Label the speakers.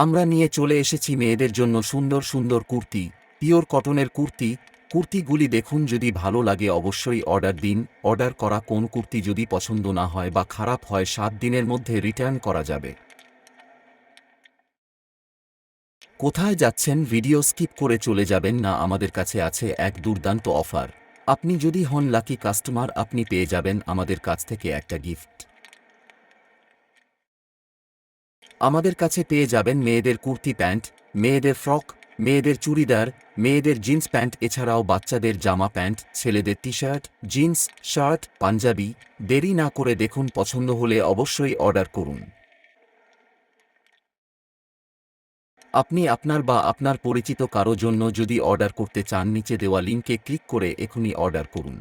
Speaker 1: আমরা নিয়ে চলে এসেছি মেয়েদের জন্য সুন্দর সুন্দর কুর্তি, পিওর কটনের কুর্তি। কুর্তিগুলি দেখুন, যদি ভালো লাগে অবশ্যই অর্ডার দিন। অর্ডার করা কোন কুর্তি যদি পছন্দ না হয় বা খারাপ হয় 7 দিনের মধ্যে রিটার্ন করা যাবে। কোথায় যাচ্ছেন? ভিডিও স্কিপ করে চলে যাবেন না, আমাদের কাছে আছে এক দুর্দান্ত অফার। আপনি যদি হন লাকি কাস্টমার, আপনি পেয়ে যাবেন আমাদের কাছ থেকে একটা গিফট। আমাদের কাছে পেয়ে যাবেন মেয়েদের কুর্তি প্যান্ট, মেয়েদের ফ্রক, মেয়েদের চুড়িদার, মেয়েদের জিন্স প্যান্ট, এছাড়াও বাচ্চাদের জামা প্যান্ট, ছেলেদের T shirt, jeans, shirt, panjabi. দেরি না করে দেখুন, পছন্দ হলে অবশ্যই অর্ডার করুন। আপনি আপনার বা আপনার পরিচিত কারো জন্য যদি অর্ডার করতে চান, নিচে দেওয়া লিঙ্কে ক্লিক করে এখনই অর্ডার করুন।